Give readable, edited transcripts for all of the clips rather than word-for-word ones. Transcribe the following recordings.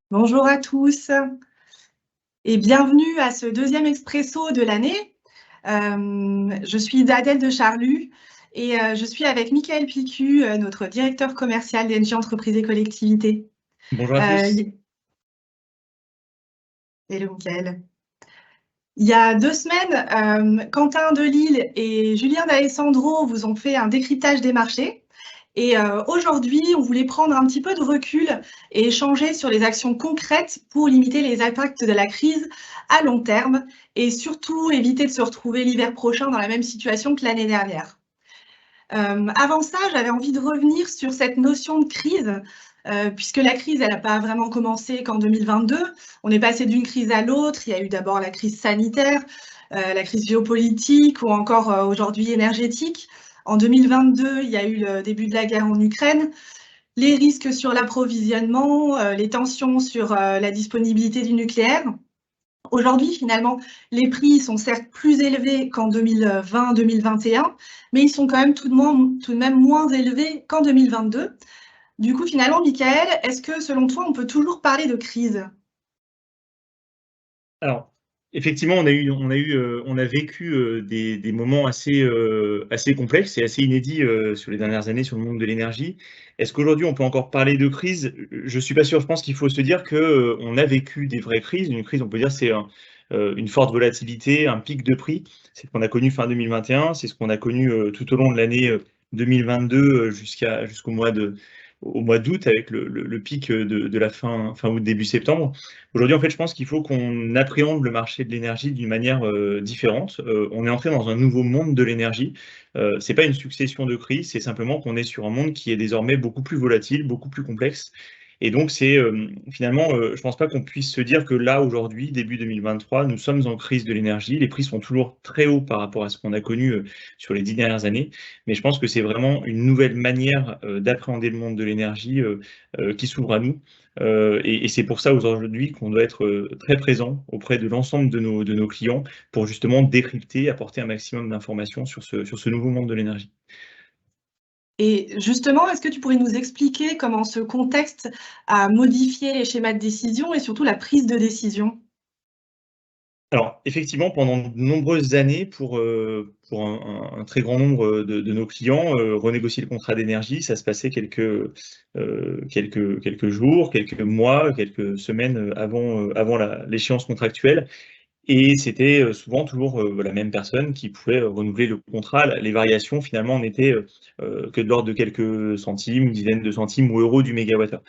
Bonjour à tous et bienvenue à ce deuxième expresso de l'année. Je suis Adèle de Charlus et je suis avec Michael Picu, notre directeur commercial d'Engie Entreprises et Collectivités. Bonjour à tous. Hello Michael. Il y a 2 semaines, Quentin Delisle et Julien D'Alessandro vous ont fait un décryptage des marchés. Et aujourd'hui, on voulait prendre un petit peu de recul et échanger sur les actions concrètes pour limiter les impacts de la crise à long terme et surtout éviter de se retrouver l'hiver prochain dans la même situation que l'année dernière. Avant ça, j'avais envie de revenir sur cette notion de crise, puisque la crise, elle n'a pas vraiment commencé qu'en 2022. On est passé d'une crise à l'autre. Il y a eu d'abord la crise sanitaire, la crise géopolitique ou encore aujourd'hui énergétique. En 2022, il y a eu le début de la guerre en Ukraine, les risques sur l'approvisionnement, les tensions sur la disponibilité du nucléaire. Aujourd'hui, finalement, les prix sont certes plus élevés qu'en 2020-2021, mais ils sont quand même tout de même moins élevés qu'en 2022. Du coup, finalement, Michael, est-ce que selon toi, on peut toujours parler de crise? Alors, effectivement, on a vécu des moments assez complexes et assez inédits sur les dernières années sur le monde de l'énergie. Est-ce qu'aujourd'hui, on peut encore parler de crise? Je suis pas sûr. Je pense qu'il faut se dire que on a vécu des vraies crises. Une crise, on peut dire, c'est une forte volatilité, un pic de prix. C'est ce qu'on a connu fin 2021, c'est ce qu'on a connu tout au long de l'année 2022 jusqu'au mois d'août avec le pic de la fin août, début septembre. Aujourd'hui, en fait, je pense qu'il faut qu'on appréhende le marché de l'énergie d'une manière différente. On est entré dans un nouveau monde de l'énergie. C'est pas une succession de crises, c'est simplement qu'on est sur un monde qui est désormais beaucoup plus volatile, beaucoup plus complexe. Et donc, finalement, je pense pas qu'on puisse se dire que là, aujourd'hui, début 2023, nous sommes en crise de l'énergie. Les prix sont toujours très hauts par rapport à ce qu'on a connu sur les 10 dernières années. Mais je pense que c'est vraiment une nouvelle manière d'appréhender le monde de l'énergie qui s'ouvre à nous. Et c'est pour ça aujourd'hui qu'on doit être très présent auprès de l'ensemble de nos clients pour justement décrypter, apporter un maximum d'informations sur ce nouveau monde de l'énergie. Et justement, est-ce que tu pourrais nous expliquer comment ce contexte a modifié les schémas de décision et surtout la prise de décision? Alors, effectivement, pendant de nombreuses années, pour un très grand nombre de nos clients, renégocier le contrat d'énergie, ça se passait quelques jours, quelques mois, quelques semaines avant l'échéance contractuelle. Et c'était souvent toujours la même personne qui pouvait renouveler le contrat. Les variations, finalement, n'étaient que de l'ordre de quelques centimes, une dizaine de centimes ou euros du mégawattheure.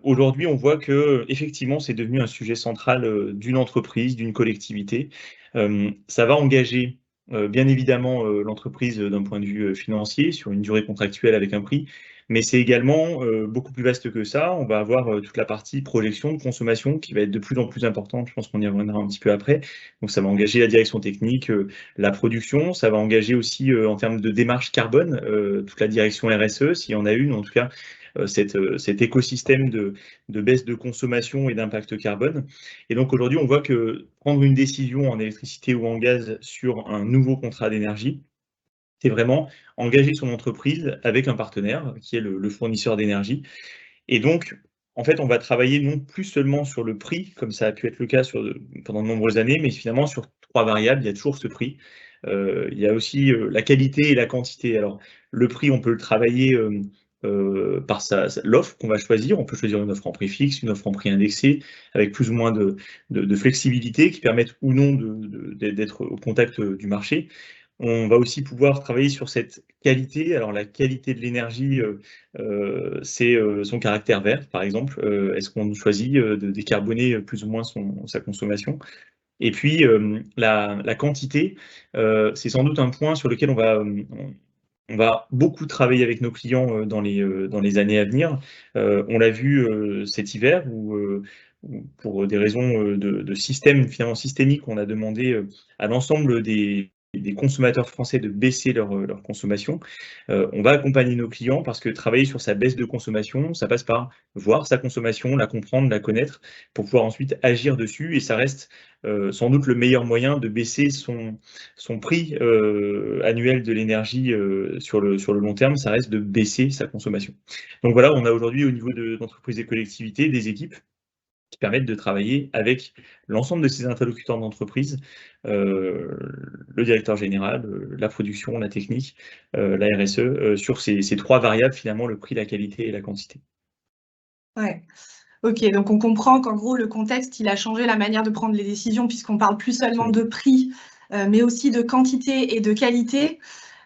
Aujourd'hui, on voit que effectivement, c'est devenu un sujet central d'une entreprise, d'une collectivité. Ça va engager bien évidemment l'entreprise d'un point de vue financier, sur une durée contractuelle avec un prix, mais c'est également beaucoup plus vaste que ça. On va avoir toute la partie projection de consommation qui va être de plus en plus importante. Je pense qu'on y reviendra un petit peu après. Donc ça va engager la direction technique, la production. Ça va engager aussi en termes de démarche carbone, toute la direction RSE, s'il y en a une, en tout cas cet écosystème de baisse de consommation et d'impact carbone. Et donc aujourd'hui, on voit que prendre une décision en électricité ou en gaz sur un nouveau contrat d'énergie, c'est vraiment engager son entreprise avec un partenaire qui est le fournisseur d'énergie. Et donc, en fait, on va travailler non plus seulement sur le prix, comme ça a pu être le cas pendant de nombreuses années, mais finalement sur 3 variables. Il y a toujours ce prix. Il y a aussi la qualité et la quantité. Alors, le prix, on peut le travailler par l'offre qu'on va choisir. On peut choisir une offre en prix fixe, une offre en prix indexé, avec plus ou moins de flexibilité qui permettent ou non d'être au contact du marché. On va aussi pouvoir travailler sur cette qualité. Alors la qualité de l'énergie, c'est son caractère vert, par exemple. Est-ce qu'on choisit de décarboner plus ou moins sa consommation? Et puis la quantité, c'est sans doute un point sur lequel on va beaucoup travailler avec nos clients dans les années à venir. On l'a vu cet hiver où pour des raisons de système finalement systémique, on a demandé à l'ensemble des consommateurs français de baisser leur consommation. On va accompagner nos clients parce que travailler sur sa baisse de consommation, ça passe par voir sa consommation, la comprendre, la connaître, pour pouvoir ensuite agir dessus et ça reste, sans doute le meilleur moyen de baisser son prix, annuel de l'énergie, sur le long terme, ça reste de baisser sa consommation. Donc voilà, on a aujourd'hui au niveau d'entreprises et collectivités, des équipes qui permettent de travailler avec l'ensemble de ces interlocuteurs d'entreprise, le directeur général, la production, la technique, la RSE, sur ces 3 variables finalement, le prix, la qualité et la quantité. Ouais. OK, donc on comprend qu'en gros, le contexte, il a changé la manière de prendre les décisions puisqu'on parle plus seulement de Absolument. prix, mais aussi de quantité et de qualité.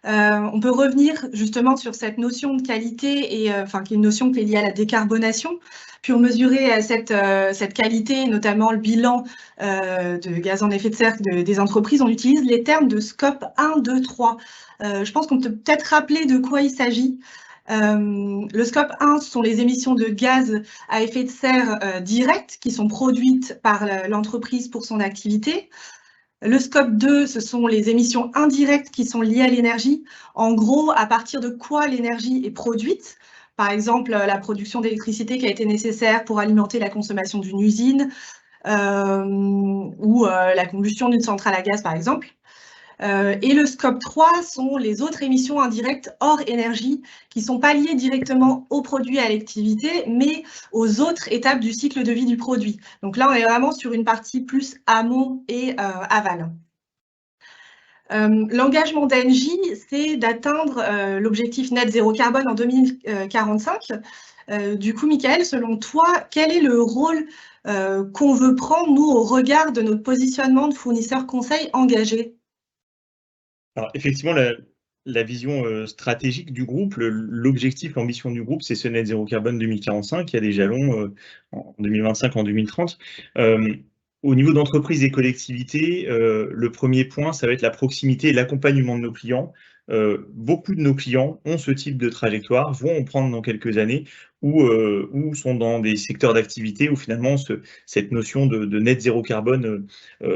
On peut revenir justement sur cette notion de qualité et enfin, qui est une notion qui est liée à la décarbonation. Pour mesurer, cette qualité, notamment le bilan, de gaz en effet de serre des entreprises, on utilise les termes de scope 1, 2, 3. Je pense qu'on peut peut-être rappeler de quoi il s'agit. Le scope 1, ce sont les émissions de gaz à effet de serre, directes qui sont produites par l'entreprise pour son activité. Le scope 2, ce sont les émissions indirectes qui sont liées à l'énergie. En gros, à partir de quoi l'énergie est produite. Par exemple, la production d'électricité qui a été nécessaire pour alimenter la consommation d'une usine ou la combustion d'une centrale à gaz, par exemple. Et le scope 3 sont les autres émissions indirectes hors énergie qui ne sont pas liées directement au produit et à l'activité, mais aux autres étapes du cycle de vie du produit. Donc là, on est vraiment sur une partie plus amont et aval. L'engagement d'Engie, c'est d'atteindre l'objectif net zéro carbone en 2045. Du coup, Michael, selon toi, quel est le rôle qu'on veut prendre, nous, au regard de notre positionnement de fournisseur conseil engagé? Alors effectivement, la vision, stratégique du groupe, l'objectif, l'ambition du groupe, c'est ce net zéro carbone 2045. Il y a des jalons, en 2025, en 2030. Au niveau d'entreprises et collectivités, le premier point, ça va être la proximité et l'accompagnement de nos clients. Beaucoup de nos clients ont ce type de trajectoire, vont en prendre dans quelques années ou sont dans des secteurs d'activité où finalement cette notion de net zéro carbone,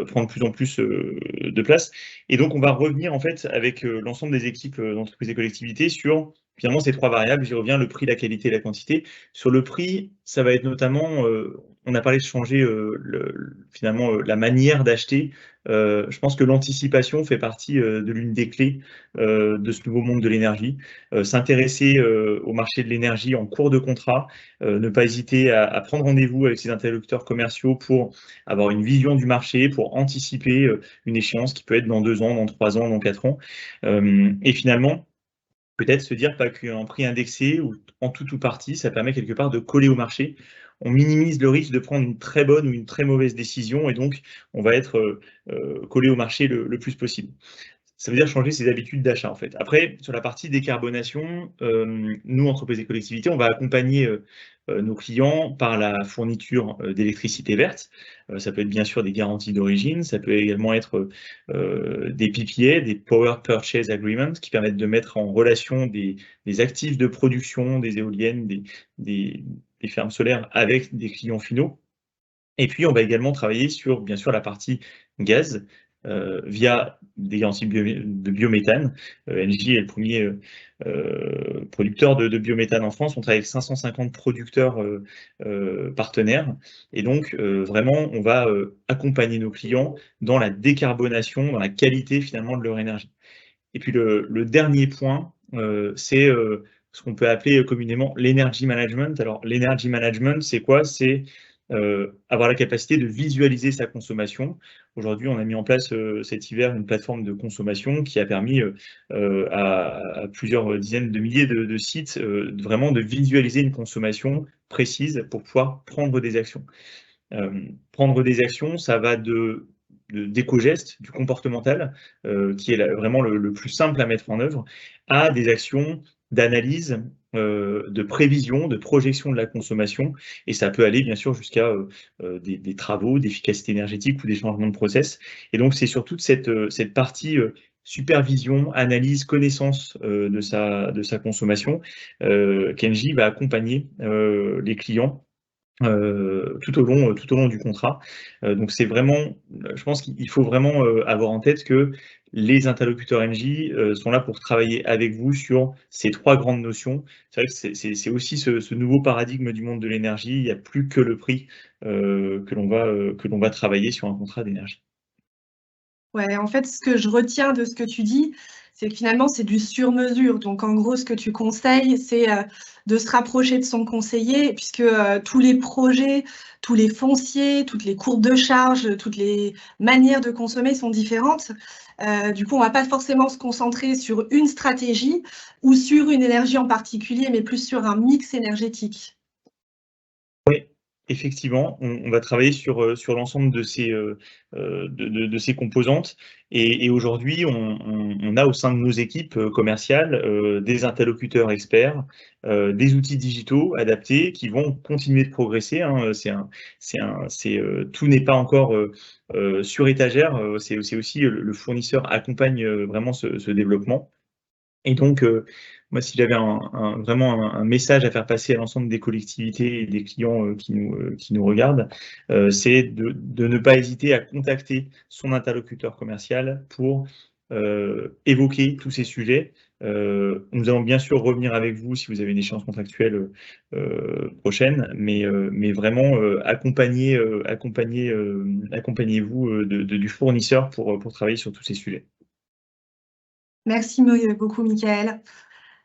prend de plus en plus, de place. Et donc, on va revenir en fait avec l'ensemble des équipes d'entreprises et collectivités sur finalement ces 3 variables. J'y reviens, le prix, la qualité et la quantité. Sur le prix, ça va être notamment, on a parlé de changer finalement la manière d'acheter. Je pense que l'anticipation fait partie de l'une des clés de ce nouveau monde de l'énergie. S'intéresser au marché de l'énergie en cours de contrat, ne pas hésiter à prendre rendez-vous avec ses interlocuteurs commerciaux pour avoir une vision du marché, pour anticiper une échéance qui peut être dans 2 ans, dans 3 ans, dans 4 ans. Et finalement, peut-être se dire pas qu'un prix indexé ou en tout ou partie, ça permet quelque part de coller au marché. On minimise le risque de prendre une très bonne ou une très mauvaise décision et donc on va être collé au marché le plus possible. Ça veut dire changer ses habitudes d'achat, en fait. Après, sur la partie décarbonation, nous, entreprises et collectivités, on va accompagner, nos clients par la fourniture, d'électricité verte. Ça peut être bien sûr des garanties d'origine, ça peut également être, des PPA, des Power Purchase Agreements, qui permettent de mettre en relation des actifs de production, des éoliennes, des des fermes solaires avec des clients finaux. Et puis, on va également travailler sur, bien sûr, la partie gaz, via des garanties de biométhane. Engie est le premier producteur de biométhane en France. On travaille avec 550 producteurs partenaires et donc vraiment, on va accompagner nos clients dans la décarbonation, dans la qualité finalement de leur énergie. Et puis le dernier point, c'est ce qu'on peut appeler communément l'energy management. Alors l'energy management, c'est quoi? C'est avoir la capacité de visualiser sa consommation. Aujourd'hui, on a mis en place, cet hiver une plateforme de consommation qui a permis, à plusieurs dizaines de milliers de sites, vraiment de visualiser une consommation précise pour pouvoir prendre des actions. Prendre des actions, ça va d'éco-gestes, du comportemental, qui est vraiment le plus simple à mettre en œuvre, à des actions d'analyse, de prévision, de projection de la consommation et ça peut aller bien sûr jusqu'à, des travaux d'efficacité énergétique ou des changements de process et donc c'est sur toute cette partie, supervision, analyse, connaissance, de sa consommation, qu'Engie va accompagner, les clients tout au long du contrat. Donc c'est vraiment, je pense qu'il faut vraiment avoir en tête que les interlocuteurs NJ sont là pour travailler avec vous sur ces 3 grandes notions. C'est vrai que c'est aussi ce nouveau paradigme du monde de l'énergie. Il n'y a plus que le prix que l'on va travailler sur un contrat d'énergie. Ouais, en fait, ce que je retiens de ce que tu dis, c'est que finalement, c'est du sur-mesure. Donc, en gros, ce que tu conseilles, c'est de se rapprocher de son conseiller, puisque tous les projets, tous les fonciers, toutes les courbes de charge, toutes les manières de consommer sont différentes. Du coup, on ne va pas forcément se concentrer sur une stratégie ou sur une énergie en particulier, mais plus sur un mix énergétique. Oui, effectivement, on va travailler sur l'ensemble de ces composantes et aujourd'hui, on a au sein de nos équipes, commerciales, des interlocuteurs experts, des outils digitaux adaptés qui vont continuer de progresser, hein, tout n'est pas encore, sur étagère, c'est aussi le fournisseur accompagne, vraiment ce développement. Et donc, moi, si j'avais vraiment un message à faire passer à l'ensemble des collectivités et des clients qui nous regardent, c'est de ne pas hésiter à contacter son interlocuteur commercial pour évoquer tous ces sujets. Nous allons bien sûr revenir avec vous si vous avez une échéance contractuelle prochaine, mais vraiment accompagnez-vous du fournisseur pour travailler sur tous ces sujets. Merci beaucoup, Michael.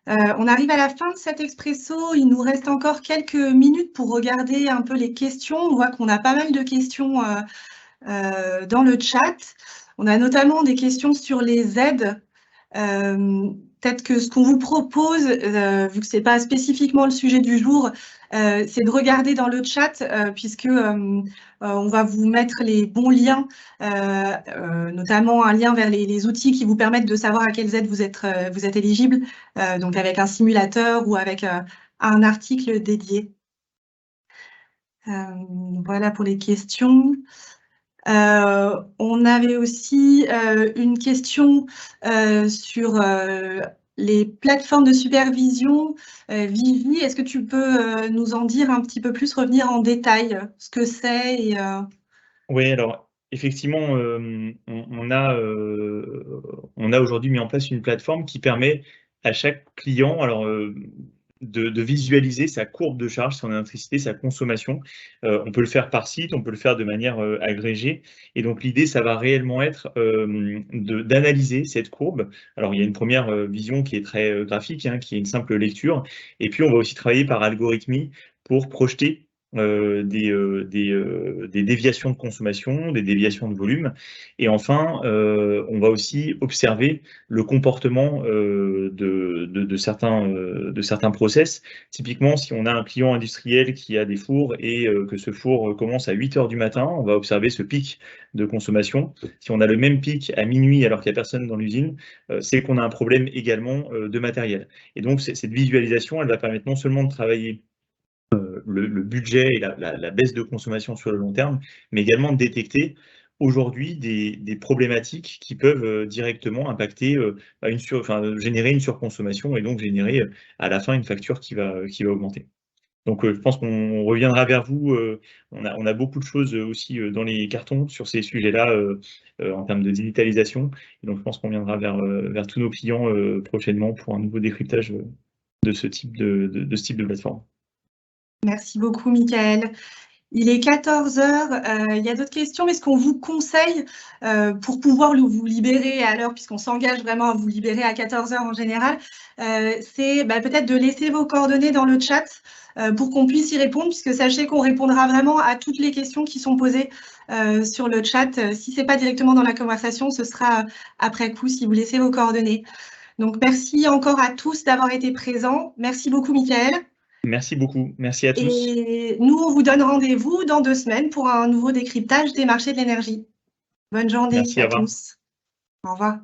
On arrive à la fin de cet expresso. Il nous reste encore quelques minutes pour regarder un peu les questions. On voit qu'on a pas mal de questions dans le chat. On a notamment des questions sur les aides. Peut-être que ce qu'on vous propose, vu que ce n'est pas spécifiquement le sujet du jour, c'est de regarder dans le chat, puisque on va vous mettre les bons liens, notamment un lien vers les outils qui vous permettent de savoir à quelles aides vous êtes éligible, donc avec un simulateur ou avec un article dédié. Voilà pour les questions. On avait aussi une question sur les plateformes de supervision. Vivi, est-ce que tu peux nous en dire un petit peu plus, revenir en détail ce que c'est et Oui, alors effectivement, on a aujourd'hui mis en place une plateforme qui permet à chaque client, alors, de visualiser sa courbe de charge, son électricité, sa consommation. On peut le faire par site, on peut le faire de manière, agrégée et donc l'idée, ça va réellement être, d'analyser cette courbe. Alors il y a une première vision qui est très, graphique, hein, qui est une simple lecture et puis on va aussi travailler par algorithmie pour projeter des déviations de consommation, des déviations de volume. Et enfin, on va aussi observer le comportement de certains process. Typiquement, si on a un client industriel qui a des fours et que ce four commence à 8 heures du matin, on va observer ce pic de consommation. Si on a le même pic à minuit alors qu'il n'y a personne dans l'usine, c'est qu'on a un problème également de matériel. Et donc, cette visualisation, elle va permettre non seulement de travailler le budget et la baisse de consommation sur le long terme, mais également de détecter aujourd'hui des problématiques qui peuvent directement impacter, générer une surconsommation et donc générer à la fin une facture qui va augmenter. Donc je pense qu'on reviendra vers vous, on a beaucoup de choses aussi dans les cartons sur ces sujets-là, en termes de digitalisation. Et donc je pense qu'on viendra vers tous nos clients prochainement pour un nouveau décryptage de ce type de plateforme. Merci beaucoup, Michael. Il est 14 heures. Il y a d'autres questions, mais ce qu'on vous conseille pour pouvoir vous libérer à l'heure, puisqu'on s'engage vraiment à vous libérer à 14 heures en général, c'est peut-être de laisser vos coordonnées dans le chat pour qu'on puisse y répondre, puisque sachez qu'on répondra vraiment à toutes les questions qui sont posées sur le chat. Si ce n'est pas directement dans la conversation, ce sera après coup si vous laissez vos coordonnées. Donc, merci encore à tous d'avoir été présents. Merci beaucoup, Michael. Merci beaucoup. Merci à tous. Et nous, on vous donne rendez-vous dans 2 semaines pour un nouveau décryptage des marchés de l'énergie. Bonne journée Merci, au à revoir. tous. Au revoir.